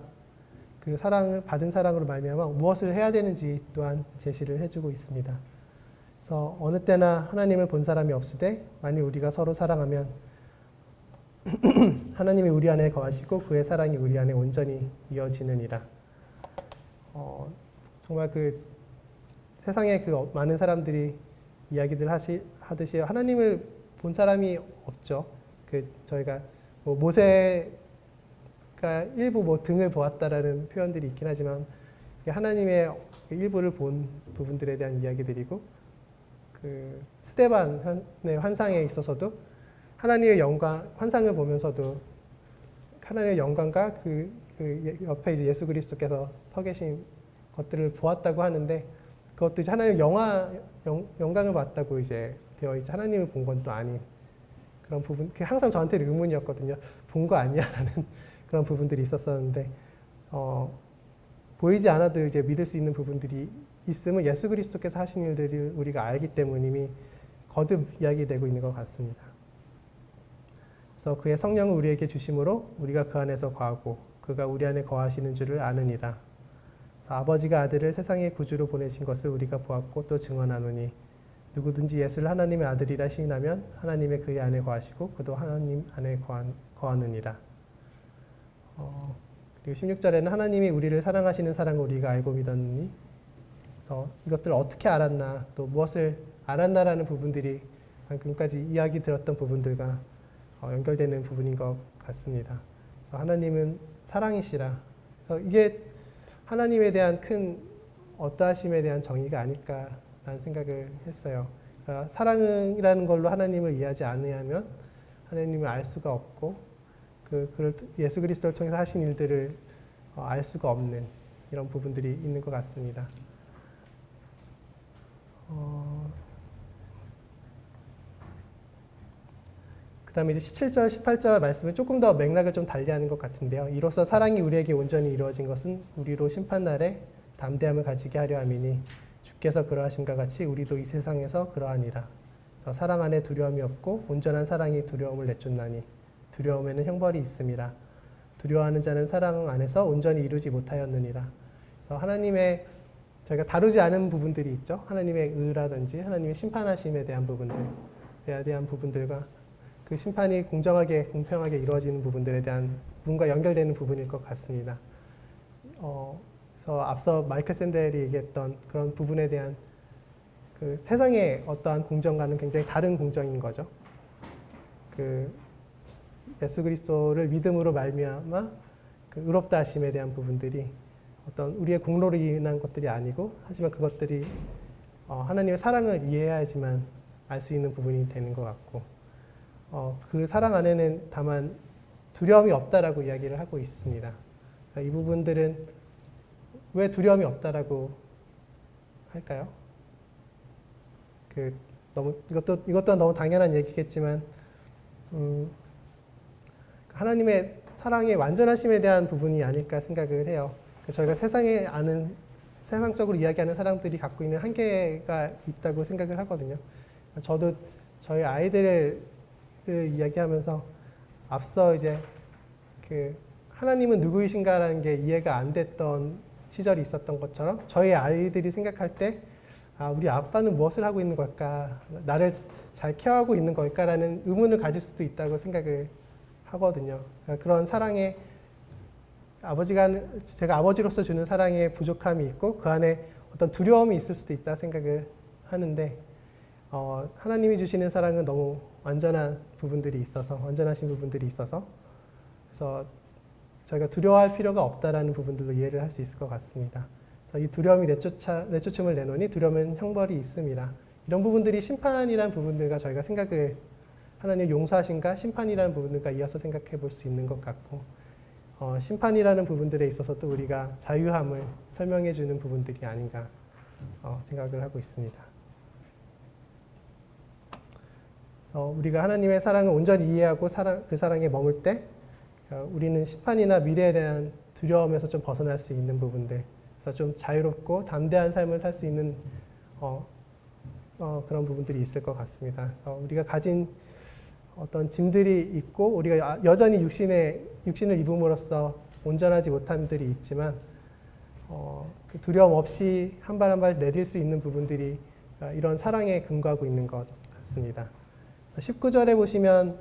그 사랑을 받은 사랑으로 말미암아 무엇을 해야 되는지 또한 제시를 해주고 있습니다. 그래서 어느 때나 하나님을 본 사람이 없으되 만일 우리가 서로 사랑하면 하나님이 우리 안에 거하시고 그의 사랑이 우리 안에 온전히 이어지느니라. 정말 그 세상에 그 많은 사람들이 이야기들 하듯이 하나님을 본 사람이 없죠. 저희가 뭐 모세가 일부 뭐 등을 보았다라는 표현들이 있긴 하지만 하나님의 일부를 본 부분들에 대한 이야기들이고 그 스데반의 환상에 있어서도 하나님의 영광 환상을 보면서도 하나님의 영광과 그 옆에 이제 예수 그리스도께서 서 계신 것들을 보았다고 하는데 그것도 이제 하나님의 영광을 봤다고 이제 되어 있지 하나님을 본 건 또 아닌 그런 부분. 항상 저한테는 의문이었거든요. 본 거 아니야라는 그런 부분들이 있었었는데 보이지 않아도 이제 믿을 수 있는 부분들이 있음은 예수 그리스도께서 하신 일들을 우리가 알기 때문에 이미 거듭 이야기되고 있는 것 같습니다. 그래서 그의 성령을 우리에게 주심으로 우리가 그 안에서 거하고 그가 우리 안에 거하시는 줄을 아느니라. 그래서 아버지가 아들을 세상의 구주로 보내신 것을 우리가 보았고 또 증언하노니 누구든지 예수를 하나님의 아들이라 시인하면 하나님의 그의 안에 거하시고 그도 하나님 안에 거하느니라. 그리고 16절에는 하나님이 우리를 사랑하시는 사랑을 우리가 알고 믿었느니 그래서 이것들을 어떻게 알았나 또 무엇을 알았나라는 부분들이 방금까지 이야기 들었던 부분들과 연결되는 부분인 것 같습니다. 그래서 하나님은 사랑이시라. 그래서 이게 하나님에 대한 큰 어떠하심에 대한 정의가 아닐까라는 생각을 했어요. 그러니까 사랑이라는 걸로 하나님을 이해하지 않으면 하나님을 알 수가 없고 그를 예수 그리스도를 통해서 하신 일들을 알 수가 없는 이런 부분들이 있는 것 같습니다. 그 다음에 이제 17절, 18절 말씀은 조금 더 맥락을 좀 달리하는 것 같은데요. 이로써 사랑이 우리에게 온전히 이루어진 것은 우리로 심판날에 담대함을 가지게 하려 함이니 주께서 그러하심과 같이 우리도 이 세상에서 그러하니라. 그래서 사랑 안에 두려움이 없고 온전한 사랑이 두려움을 내쫓나니 두려움에는 형벌이 있음이라. 두려워하는 자는 사랑 안에서 온전히 이루지 못하였느니라. 그래서 하나님의 저희가 다루지 않은 부분들이 있죠. 하나님의 의라든지 하나님의 심판하심에 대한 부분들에 대한 부분들과 그 심판이 공정하게 공평하게 이루어지는 부분들에 대한 부분과 연결되는 부분일 것 같습니다. 그래서 앞서 마이클 샌델이 얘기했던 그런 부분에 대한 그 세상의 어떠한 공정과는 굉장히 다른 공정인 거죠. 그 예수 그리스도를 믿음으로 말미암아 그 의롭다 하심에 대한 부분들이 어떤 우리의 공로로 인한 것들이 아니고 하지만 그것들이 하나님의 사랑을 이해해야지만 알 수 있는 부분이 되는 것 같고 그 사랑 안에는 다만 두려움이 없다라고 이야기를 하고 있습니다. 이 부분들은 왜 두려움이 없다라고 할까요? 이것도 너무 당연한 얘기겠지만 하나님의 사랑의 완전하심에 대한 부분이 아닐까 생각을 해요. 저희가 세상적으로 이야기하는 사람들이 갖고 있는 한계가 있다고 생각을 하거든요. 저도 저희 아이들을 이야기하면서 앞서 이제 그 하나님은 누구이신가라는 게 이해가 안 됐던 시절이 있었던 것처럼 저희 아이들이 생각할 때 우리 아빠는 무엇을 하고 있는 걸까? 나를 잘 케어하고 있는 걸까라는 의문을 가질 수도 있다고 생각을 하거든요. 그런 사랑에 제가 아버지로서 주는 사랑에 부족함이 있고 그 안에 어떤 두려움이 있을 수도 있다 생각을 하는데 하나님이 주시는 사랑은 너무 완전한 부분들이 있어서 완전하신 부분들이 있어서 그래서 저희가 두려워할 필요가 없다라는 부분들로 이해를 할 수 있을 것 같습니다. 이 두려움이 내쫓음을 내노니 두려움은 형벌이 있음이라. 이런 부분들이 심판이라는 부분들과 저희가 생각을 하나님의 용서하신가 심판이라는 부분들과 이어서 생각해 볼 수 있는 것 같고 심판이라는 부분들에 있어서 또 우리가 자유함을 설명해 주는 부분들이 아닌가 생각을 하고 있습니다. 우리가 하나님의 사랑을 온전히 이해하고 그 사랑에 머물 때 우리는 심판이나 미래에 대한 두려움에서 좀 벗어날 수 있는 부분들, 그래서 좀 자유롭고 담대한 삶을 살 수 있는 그런 부분들이 있을 것 같습니다. 우리가 가진 어떤 짐들이 있고 우리가 여전히 육신을 입음으로써 온전하지 못함들이 있지만 그 두려움 없이 한 발 한 발 내딜 수 있는 부분들이 이런 사랑에 근거하고 있는 것 같습니다. 19절에 보시면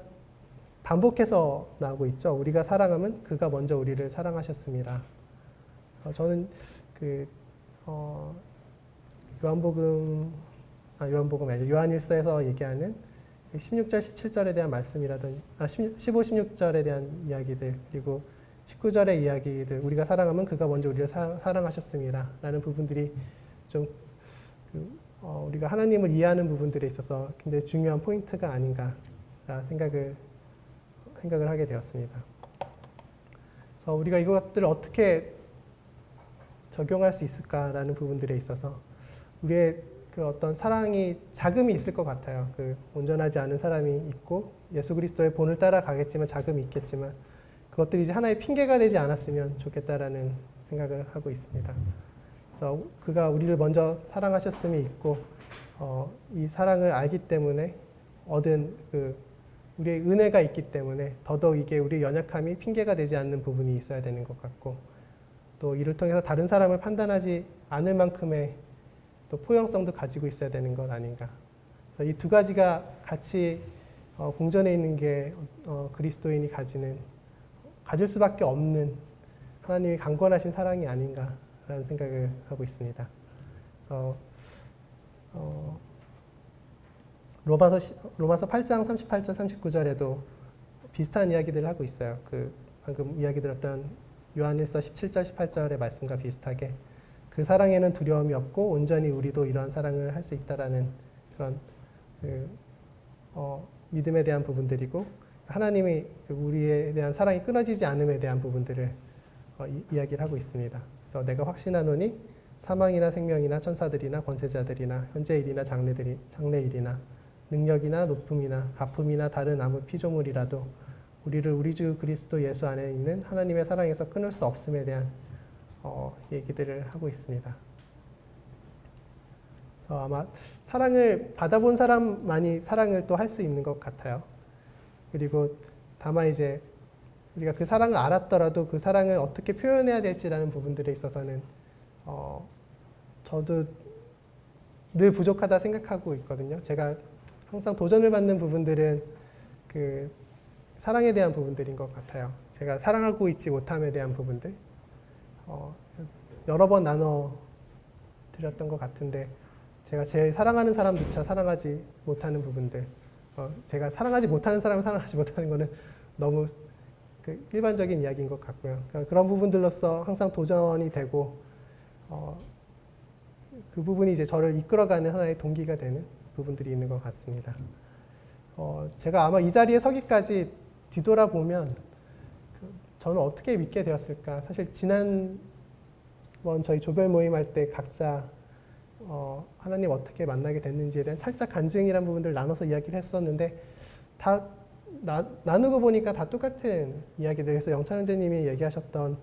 반복해서 나오고 있죠. 우리가 사랑하면 그가 먼저 우리를 사랑하셨습니다. 저는 요한복음 아니죠. 요한일서에서 얘기하는 16절, 17절에 대한 말씀이라든지 15, 16절에 대한 이야기들 그리고 19절의 이야기들 우리가 사랑하면 그가 먼저 우리를 사랑하셨습니다. 라는 부분들이 좀 우리가 하나님을 이해하는 부분들에 있어서 굉장히 중요한 포인트가 아닌가 생각을 하게 되었습니다. 그래서 우리가 이것들을 어떻게 적용할 수 있을까라는 부분들에 있어서 우리의 그 어떤 사랑이 자금이 있을 것 같아요. 온전하지 않은 사람이 있고 예수 그리스도의 본을 따라가겠지만 자금이 있겠지만 그것들이 이제 하나의 핑계가 되지 않았으면 좋겠다라는 생각을 하고 있습니다. 그래서 그가 우리를 먼저 사랑하셨음이 있고 이 사랑을 알기 때문에 얻은 우리의 은혜가 있기 때문에 더더욱 이게 우리의 연약함이 핑계가 되지 않는 부분이 있어야 되는 것 같고 또 이를 통해서 다른 사람을 판단하지 않을 만큼의 또 포용성도 가지고 있어야 되는 것 아닌가. 이 두 가지가 같이 공존해 있는 게 그리스도인이 가질 수밖에 없는 하나님이 강권하신 사랑이 아닌가라는 생각을 하고 있습니다. 그래서 로마서 8장 38절 39절에도 비슷한 이야기들을 하고 있어요. 방금 이야기 들었던 요한일서 17절 18절의 말씀과 비슷하게 그 사랑에는 두려움이 없고 온전히 우리도 이러한 사랑을 할 수 있다라는 그런 믿음에 대한 부분들이고 하나님이 우리에 대한 사랑이 끊어지지 않음에 대한 부분들을 이야기를 하고 있습니다. 그래서 내가 확신하노니 사망이나 생명이나 천사들이나 권세자들이나 현재일이나 장래일이나 능력이나 높음이나 가품이나 다른 아무 피조물이라도 우리를 우리 주 그리스도 예수 안에 있는 하나님의 사랑에서 끊을 수 없음에 대한 얘기들을 하고 있습니다. 그래서 아마 사랑을 받아본 사람만이 사랑을 또 할 수 있는 것 같아요. 그리고 다만 이제 우리가 그 사랑을 알았더라도 그 사랑을 어떻게 표현해야 될지라는 부분들에 있어서는 저도 늘 부족하다 생각하고 있거든요. 제가 항상 도전을 받는 부분들은 사랑에 대한 부분들인 것 같아요. 제가 사랑하고 있지 못함에 대한 부분들 여러 번 나눠 드렸던 것 같은데 제가 제일 사랑하는 사람조차 사랑하지 못하는 부분들 제가 사랑하지 못하는 사람을 사랑하지 못하는 것은 너무 일반적인 이야기인 것 같고요. 그러니까 그런 부분들로서 항상 도전이 되고 그 부분이 이제 저를 이끌어가는 하나의 동기가 되는 부분들이 있는 것 같습니다. 제가 아마 이 자리에 서기까지 뒤돌아보면 저는 어떻게 믿게 되었을까? 사실 지난번 저희 조별 모임할 때 각자 하나님 어떻게 만나게 됐는지에 대한 살짝 간증이란 부분들 나눠서 이야기를 했었는데 다 나누고 보니까 다 똑같은 이야기들. 그래서 영찬 형제님이 얘기하셨던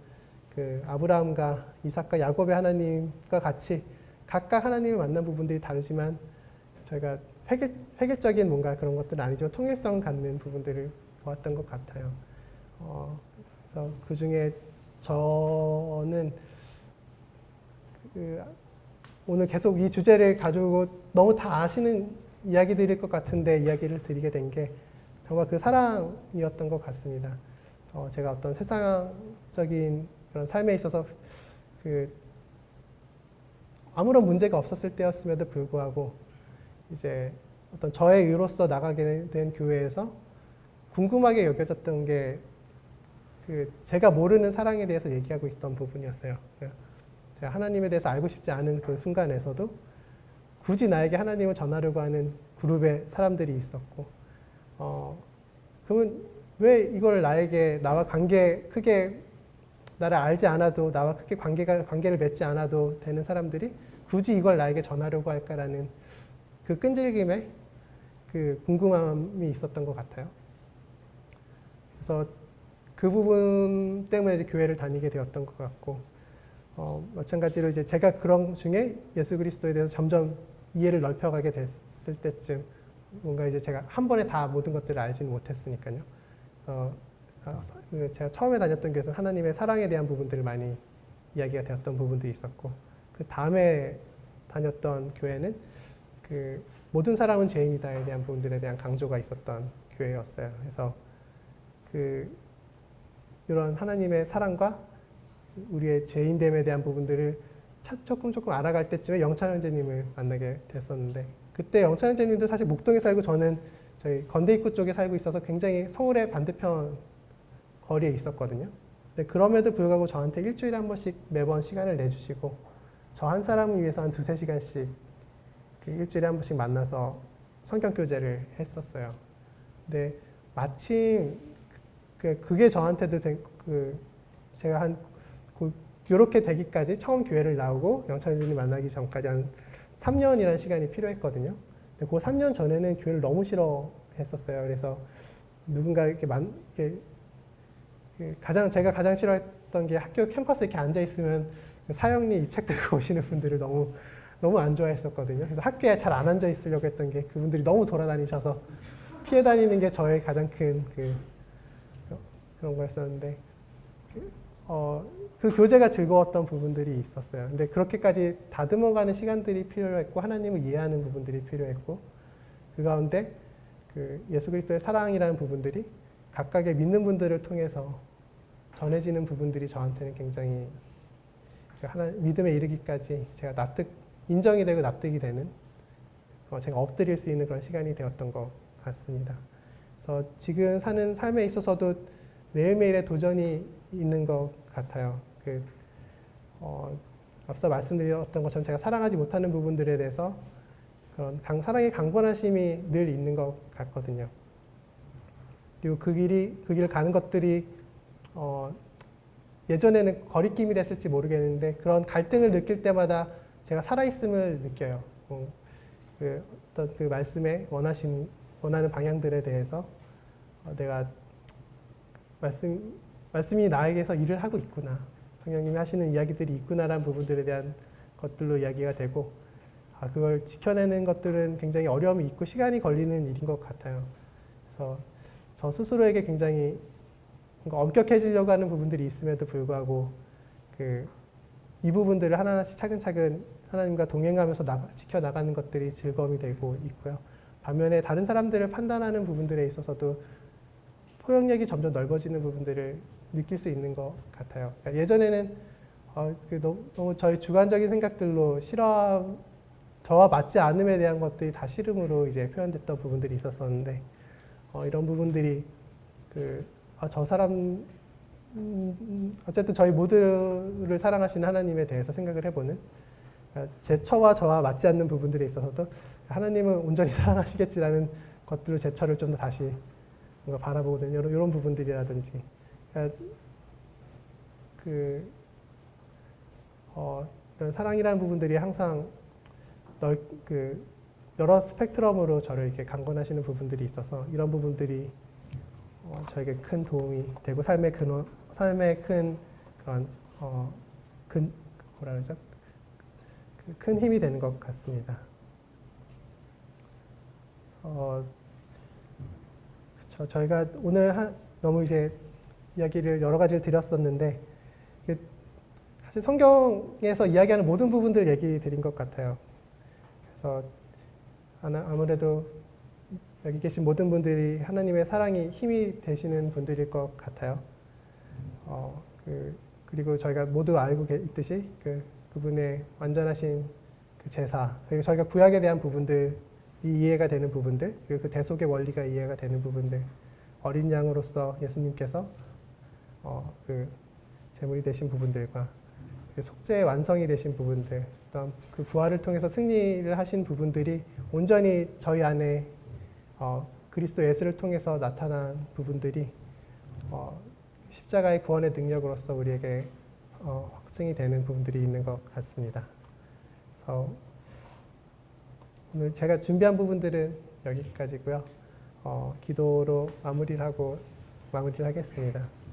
아브라함과 이삭과 야곱의 하나님과 같이 각각 하나님을 만난 부분들이 다르지만 저희가 획일적인 뭔가 그런 것들은 아니지만 통일성 갖는 부분들을 보았던 것 같아요. 그래서 그 중에 저는 오늘 계속 이 주제를 가지고 너무 다 아시는 이야기들일 것 같은데 이야기를 드리게 된 게 정말 그 사랑이었던 것 같습니다. 제가 어떤 세상적인 그런 삶에 있어서 아무런 문제가 없었을 때였음에도 불구하고 이제 어떤 저의 의로서 나가게 된 교회에서 궁금하게 여겨졌던 게 제가 모르는 사랑에 대해서 얘기하고 있던 부분이었어요. 제가 하나님에 대해서 알고 싶지 않은 그 순간에서도 굳이 나에게 하나님을 전하려고 하는 그룹의 사람들이 있었고, 그러면 왜 이걸 나와 크게 나를 알지 않아도 나와 크게 관계를 맺지 않아도 되는 사람들이 굳이 이걸 나에게 전하려고 할까라는 그 끈질김에 그 궁금함이 있었던 것 같아요. 그래서 그 부분 때문에 이제 교회를 다니게 되었던 것 같고, 마찬가지로 이제 제가 그런 중에 예수 그리스도에 대해서 점점 이해를 넓혀가게 됐을 때쯤 뭔가 이제 제가 한 번에 다 모든 것들을 알지는 못했으니까요. 제가 처음에 다녔던 교회에서 하나님의 사랑에 대한 부분들을 많이 이야기가 되었던 부분도 있었고, 그 다음에 다녔던 교회는 그 모든 사람은 죄인이다에 대한 부분들에 대한 강조가 있었던 교회였어요. 그래서 이런 하나님의 사랑과 우리의 죄인됨에 대한 부분들을 조금 알아갈 때쯤에 영찬 형제님을 만나게 됐었는데, 그때 영찬 형제님도 사실 목동에 살고 저는 저희 건대 입구 쪽에 살고 있어서 굉장히 서울의 반대편 거리에 있었거든요. 근데 그럼에도 불구하고 저한테 일주일에 한 번씩 매번 시간을 내주시고 저 한 사람을 위해서 한 2~3시간씩 일주일에 한 번씩 만나서 성경 교제를 했었어요. 근데 마침 그게 저한테도 제가 요렇게 되기까지 처음 교회를 나오고 영찬이님 만나기 전까지 한 3년이라는 시간이 필요했거든요. 근데 그 3년 전에는 교회를 너무 싫어했었어요. 그래서 누군가 제가 가장 싫어했던 게 학교 캠퍼스에 이렇게 앉아 있으면 사형리 이 책 들고 오시는 분들을 너무 안 좋아했었거든요. 그래서 학교에 잘 안 앉아 있으려고 했던 게 그분들이 너무 돌아다니셔서 피해 다니는 게 저의 가장 큰 그런 거였었는데, 그 교제가 즐거웠던 부분들이 있었어요. 근데 그렇게까지 다듬어가는 시간들이 필요했고 하나님을 이해하는 부분들이 필요했고, 그 가운데 예수 그리스도의 사랑이라는 부분들이 각각의 믿는 분들을 통해서 전해지는 부분들이 저한테는 굉장히 믿음에 이르기까지 제가 인정이 되고 납득이 되는, 제가 엎드릴 수 있는 그런 시간이 되었던 것 같습니다. 그래서 지금 사는 삶에 있어서도 매일매일의 도전이 있는 것 같아요. 앞서 말씀드렸던 것처럼 제가 사랑하지 못하는 부분들에 대해서 그런 사랑의 강권하심이 늘 있는 것 같거든요. 그리고 그 길을 가는 것들이 예전에는 거리낌이 됐을지 모르겠는데 그런 갈등을 느낄 때마다 제가 살아있음을 느껴요. 어떤 그 말씀에 원하는 방향들에 대해서 내가 말씀이 나에게서 일을 하고 있구나, 성령님이 하시는 이야기들이 있구나라는 부분들에 대한 것들로 이야기가 되고, 그걸 지켜내는 것들은 굉장히 어려움이 있고 시간이 걸리는 일인 것 같아요. 그래서 저 스스로에게 굉장히 뭔가 엄격해지려고 하는 부분들이 있음에도 불구하고 이 부분들을 하나하나씩 차근차근 하나님과 동행하면서 지켜나가는 것들이 즐거움이 되고 있고요. 반면에 다른 사람들을 판단하는 부분들에 있어서도 포용력이 점점 넓어지는 부분들을 느낄 수 있는 것 같아요. 그러니까 예전에는 너무 저희 주관적인 생각들로 저와 맞지 않음에 대한 것들이 다 싫음으로 이제 표현됐던 부분들이 있었었는데, 이런 부분들이 저 사람 어쨌든 저희 모두를 사랑하시는 하나님에 대해서 생각을 해보는, 제 처와 저와 맞지 않는 부분들에 있어서도 하나님은 온전히 사랑하시겠지라는 것들로 제 처를 좀 더 다시 뭔가 바라보는 이런 부분들이라든지, 이런 사랑이라는 부분들이 항상 여러 스펙트럼으로 저를 이렇게 강권하시는 부분들이 있어서 이런 부분들이 저에게 큰 도움이 되고 삶의 큰 그런 큰 힘이 되는 것 같습니다. 저희가 오늘 너무 이제 이야기를 여러 가지를 드렸었는데, 사실 성경에서 이야기하는 모든 부분들 얘기 드린 것 같아요. 그래서 아무래도 여기 계신 모든 분들이 하나님의 사랑이 힘이 되시는 분들일 것 같아요. 그리고 저희가 모두 알고 있듯이 그분의 완전하신 제사, 그리고 저희가 구약에 대한 부분들이 이해가 되는 부분들, 그리고 그 대속의 원리가 이해가 되는 부분들, 어린 양으로서 예수님께서 그 제물이 되신 부분들과 그 속죄의 완성이 되신 부분들, 또한 그 부활을 통해서 승리를 하신 부분들이 온전히 저희 안에 그리스도 예수를 통해서 나타난 부분들이 십자가의 구원의 능력으로서 우리에게 확증이 되는 부분들이 있는 것 같습니다. 그래서 오늘 제가 준비한 부분들은 여기까지고요. 기도로 마무리를 하겠습니다.